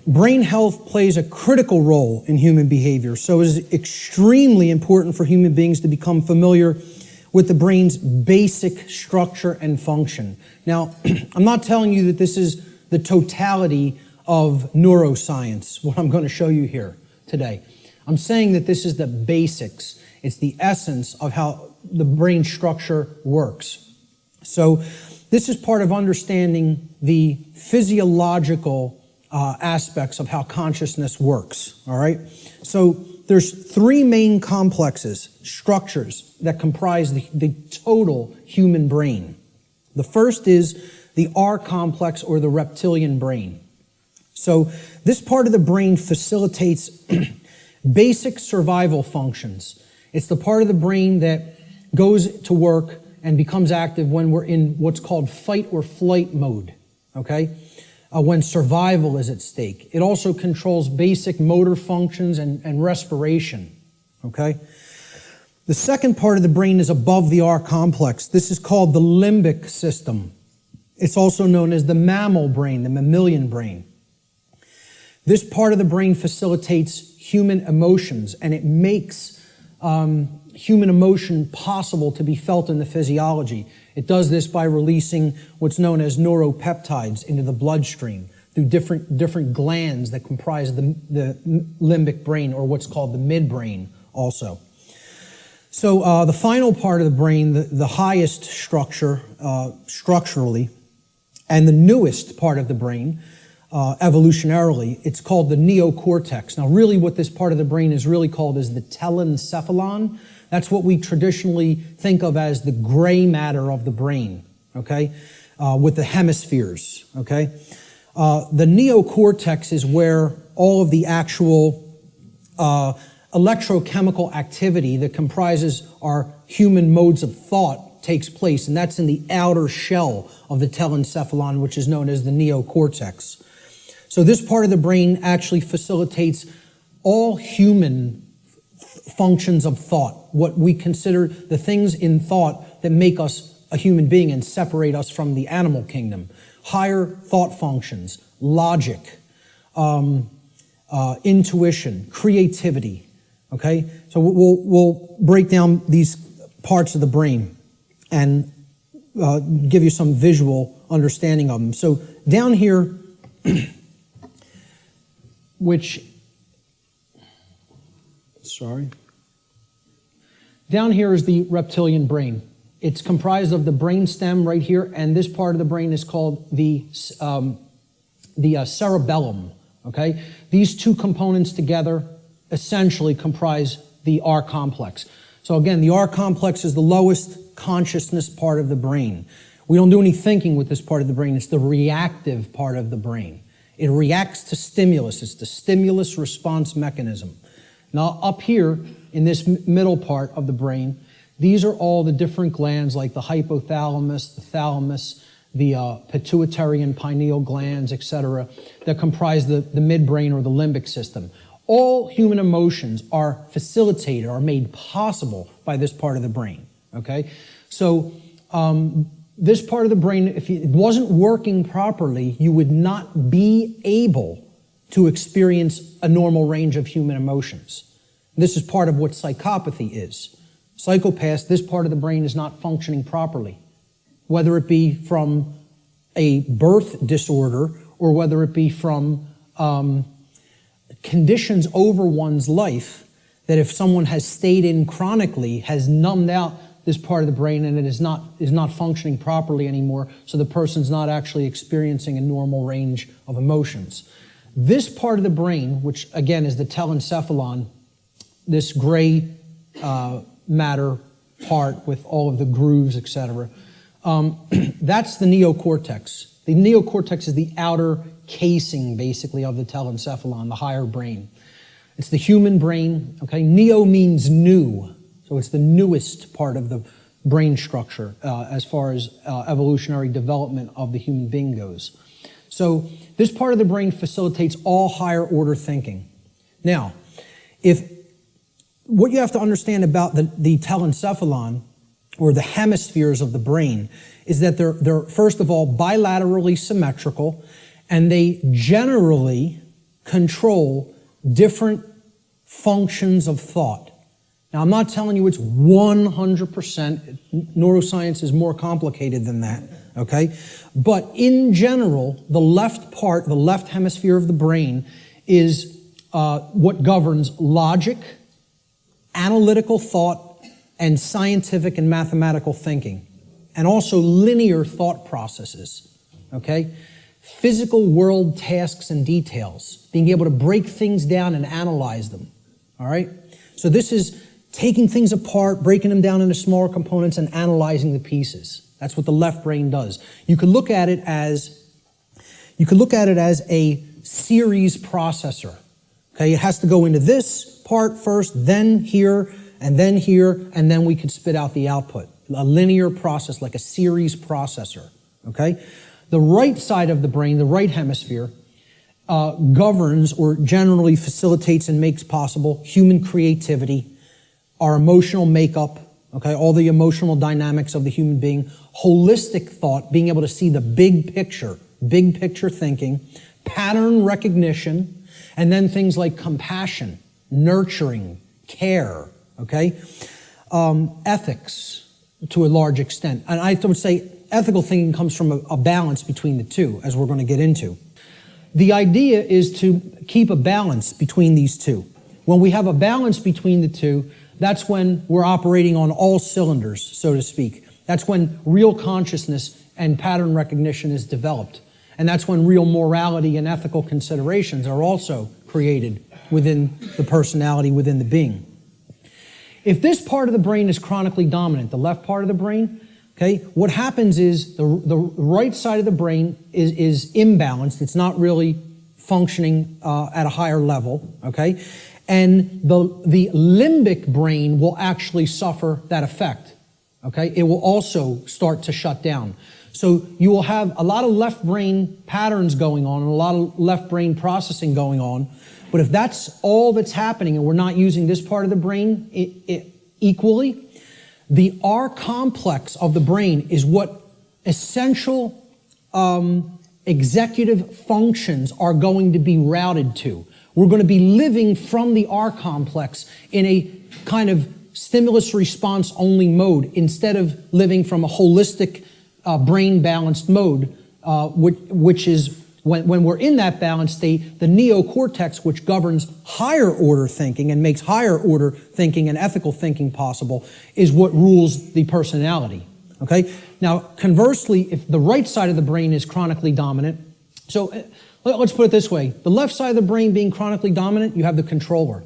brain health plays a critical role in human behavior, so it is extremely important for human beings to become familiar with the brain's basic structure and function. Now, I'm not telling you that this is the totality of neuroscience, what I'm going to show you here today. I'm saying that this is the basics. It's the essence of how the brain structure works. So this is part of understanding the physiological aspects of how consciousness works, all right? So there's three main complexes, structures, that comprise the total human brain. The first is the R complex, or the reptilian brain. So this part of the brain facilitates basic survival functions. It's the part of the brain that goes to work and becomes active when we're in what's called fight or flight mode, okay? When survival is at stake. It also controls basic motor functions and respiration, okay? The second part of the brain is above the R complex. This is called the limbic system. It's also known as the mammal brain, the mammalian brain. This part of the brain facilitates human emotions, and it makes human emotion possible to be felt in the physiology. It does this by releasing what's known as neuropeptides into the bloodstream through different glands that comprise the limbic brain, or what's called the midbrain also. So the final part of the brain, the highest structure structurally, and the newest part of the brain, evolutionarily, it's called the neocortex. Now, really what this part of the brain is really called is the telencephalon. That's what we traditionally think of as the gray matter of the brain, okay, with the hemispheres, okay? The neocortex is where all of the actual electrochemical activity that comprises our human modes of thought takes place, and that's in the outer shell of the telencephalon, which is known as the neocortex. So this part of the brain actually facilitates all human functions of thought, what we consider the things in thought that make us a human being and separate us from the animal kingdom. Higher thought functions, logic, intuition, creativity, okay? So we'll break down these parts of the brain and give you some visual understanding of them. So down here, down here is the reptilian brain. It's comprised of the brain stem right here, and this part of the brain is called the cerebellum, okay? These two components together essentially comprise the R complex. So again, the R complex is the lowest consciousness part of the brain. We don't do any thinking with this part of the brain. It's the reactive part of the brain. It reacts to stimulus. It's the stimulus response mechanism. Now, up here in this middle part of the brain, these are all the different glands like the hypothalamus, the thalamus, the pituitary and pineal glands, etc., that comprise the midbrain or the limbic system. All human emotions are facilitated, are made possible by this part of the brain, okay? So this part of the brain, if it wasn't working properly, you would not be able to experience a normal range of human emotions. This is part of what psychopathy is. Psychopaths, this part of the brain is not functioning properly, whether it be from a birth disorder or whether it be from conditions over one's life that if someone has stayed in chronically has numbed out this part of the brain and it is not functioning properly anymore, so the person's not actually experiencing a normal range of emotions. This part of the brain, which again is the telencephalon, this gray matter part with all of the grooves, etc., that's the neocortex. The neocortex is the outer casing, basically, of the telencephalon, the higher brain. It's the human brain, okay? Neo means new, so it's the newest part of the brain structure as far as evolutionary development of the human being goes. So this part of the brain facilitates all higher order thinking. Now, what you have to understand about the telencephalon, or the hemispheres of the brain, is that they're first of all bilaterally symmetrical, and they generally control different functions of thought. Now, I'm not telling you it's 100%. Neuroscience is more complicated than that, okay? But in general, the left hemisphere of the brain is what governs logic, analytical thought, and scientific and mathematical thinking, and also linear thought processes, okay? Physical world tasks and details, being able to break things down and analyze them, all right? So this is taking things apart, breaking them down into smaller components and analyzing the pieces. That's what the left brain does. You could look at it as a series processor. Okay, it has to go into this part first, then here, and then we could spit out the output. A linear process, like a series processor. Okay? The right side of the brain, the right hemisphere, governs or generally facilitates and makes possible human creativity, our emotional makeup, okay, all the emotional dynamics of the human being, holistic thought, being able to see the big picture thinking, pattern recognition, and then things like compassion, nurturing, care, okay, ethics to a large extent. And I would say ethical thinking comes from a balance between the two, as we're going to get into. The idea is to keep a balance between these two. When we have a balance between the two, that's when we're operating on all cylinders, so to speak. That's when real consciousness and pattern recognition is developed. And that's when real morality and ethical considerations are also created within the personality, within the being. If this part of the brain is chronically dominant, the left part of the brain, okay, what happens is the right side of the brain is imbalanced. It's not really functioning at a higher level, okay? And the limbic brain will actually suffer that effect, okay? It will also start to shut down. So you will have a lot of left brain patterns going on and a lot of left brain processing going on. But if that's all that's happening and we're not using this part of the brain equally, the R complex of the brain is what essential executive functions are going to be routed to. We're going to be living from the R complex in a kind of stimulus response only mode instead of living from a holistic brain balanced mode, which is when we're in that balanced state, the neocortex, which governs higher order thinking and makes higher order thinking and ethical thinking possible, is what rules the personality. Okay? Now, conversely, if the right side of the brain is chronically dominant, so let's put it this way. The left side of the brain being chronically dominant, you have the controller.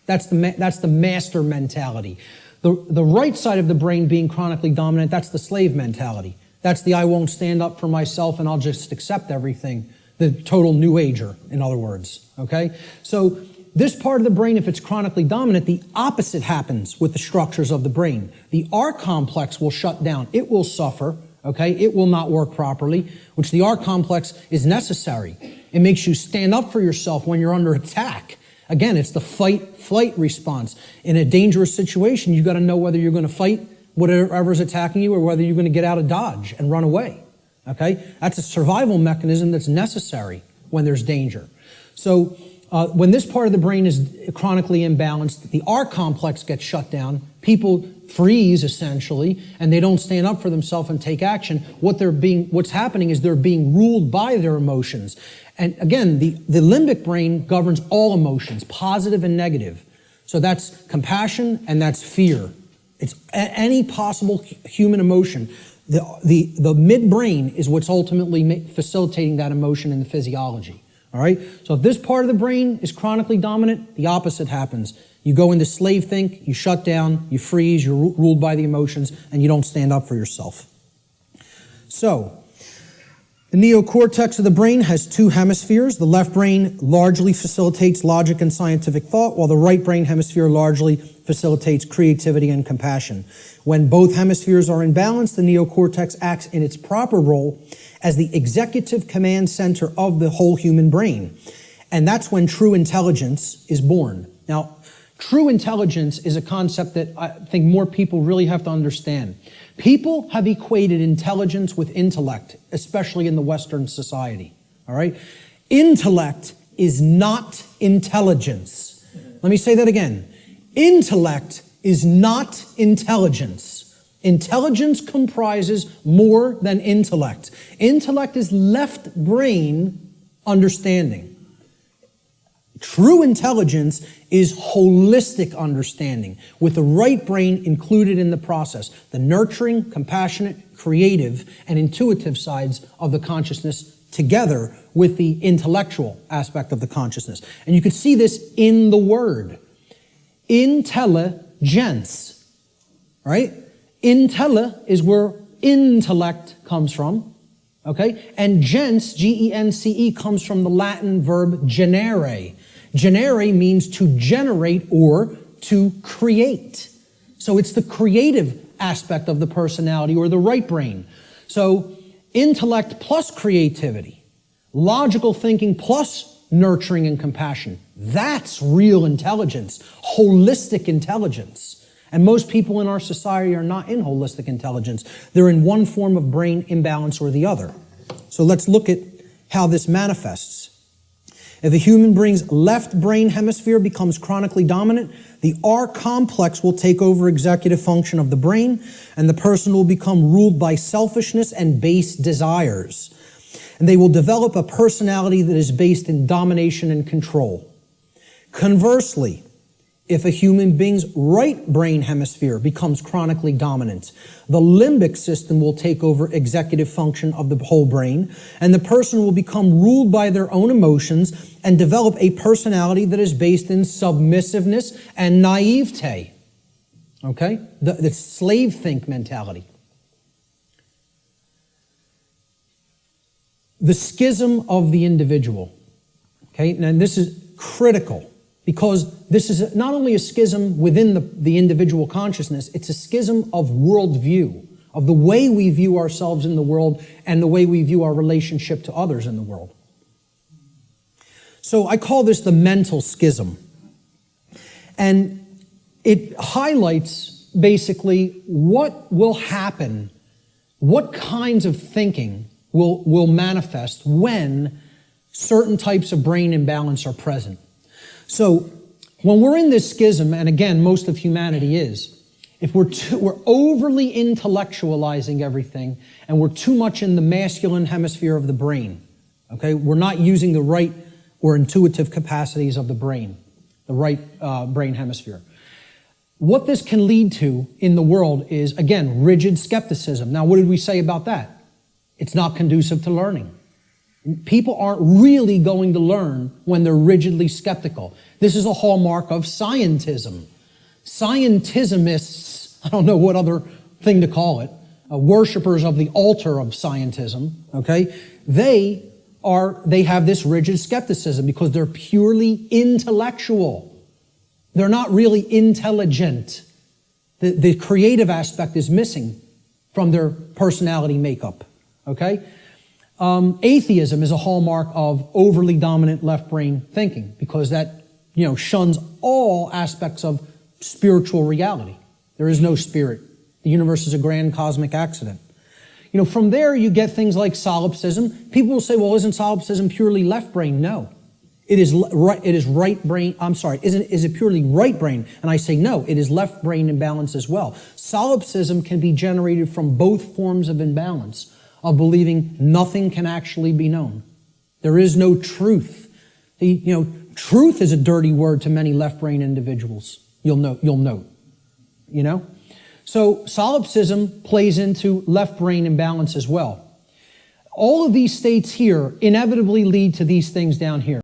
That's the master mentality. The right side of the brain being chronically dominant, that's the slave mentality. That's the I won't stand up for myself and I'll just accept everything. The total new ager, in other words. Okay? So this part of the brain, if it's chronically dominant, the opposite happens with the structures of the brain. The R complex will shut down. It will suffer. Okay? It will not work properly, which the R complex is necessary. It makes you stand up for yourself when you're under attack. Again, it's the fight-flight response. In a dangerous situation, you've got to know whether you're going to fight whatever's attacking you or whether you're going to get out of dodge and run away. Okay? That's a survival mechanism that's necessary when there's danger. So when this part of the brain is chronically imbalanced, the R complex gets shut down, people freeze essentially, and they don't stand up for themselves and take action. What's happening is they're being ruled by their emotions. And again, the limbic brain governs all emotions, positive and negative. So that's compassion and that's fear. It's any possible human emotion. The midbrain is what's ultimately facilitating that emotion in the physiology. All right? So if this part of the brain is chronically dominant, the opposite happens. You go into slave think, you shut down, you freeze, you're ruled by the emotions, and you don't stand up for yourself. So, the neocortex of the brain has two hemispheres. The left brain largely facilitates logic and scientific thought, while the right brain hemisphere largely facilitates creativity and compassion. When both hemispheres are in balance, the neocortex acts in its proper role as the executive command center of the whole human brain. And that's when true intelligence is born. Now, true intelligence is a concept that I think more people really have to understand. People have equated intelligence with intellect, especially in the Western society. All right? Intellect is not intelligence. Let me say that again. Intellect is not intelligence. Intelligence comprises more than intellect. Intellect is left brain understanding. True intelligence is holistic understanding, with the right brain included in the process. The nurturing, compassionate, creative, and intuitive sides of the consciousness together with the intellectual aspect of the consciousness. And you can see this in the word. Intelligence, right? Intella is where intellect comes from, okay? And gens, G-E-N-C-E, comes from the Latin verb generare. Generare means to generate or to create. So it's the creative aspect of the personality, or the right brain. So intellect plus creativity, logical thinking plus nurturing and compassion. That's real intelligence, holistic intelligence. And most people in our society are not in holistic intelligence. They're in one form of brain imbalance or the other. So let's look at how this manifests. If a human being's left brain hemisphere becomes chronically dominant, the R complex will take over executive function of the brain, and the person will become ruled by selfishness and base desires. And they will develop a personality that is based in domination and control. Conversely, if a human being's right brain hemisphere becomes chronically dominant, the limbic system will take over executive function of the whole brain, and the person will become ruled by their own emotions and develop a personality that is based in submissiveness and naivete. Okay? The slave think mentality. The schism of the individual. Okay? And this is critical, because this is not only a schism within the individual consciousness, it's a schism of worldview, of the way we view ourselves in the world and the way we view our relationship to others in the world. So I call this the mental schism. And it highlights basically what will happen, what kinds of thinking will manifest when certain types of brain imbalance are present. So when we're in this schism, and again, most of humanity is, if we're overly intellectualizing everything and we're too much in the masculine hemisphere of the brain, okay, we're not using the right or intuitive capacities of the brain, the right brain hemisphere. What this can lead to in the world is, again, rigid skepticism. Now, what did we say about that? It's not conducive to learning. People aren't really going to learn when they're rigidly skeptical. This is a hallmark of scientism. Scientismists, I don't know what other thing to call it, worshipers of the altar of scientism, okay, they have this rigid skepticism because they're purely intellectual. They're not really intelligent. The creative aspect is missing from their personality makeup, okay? Atheism is a hallmark of overly dominant left brain thinking, because that, shuns all aspects of spiritual reality. There is no spirit. The universe is a grand cosmic accident. From there you get things like solipsism. People will say, well, isn't solipsism purely left brain? No. It is right brain. I'm sorry. Is it purely right brain? And I say no, it is left brain imbalance as well. Solipsism can be generated from both forms of imbalance, of believing nothing can actually be known. There is no truth. Truth is a dirty word to many left brain individuals. You'll note. So solipsism plays into left brain imbalance as well. All of these states here inevitably lead to these things down here.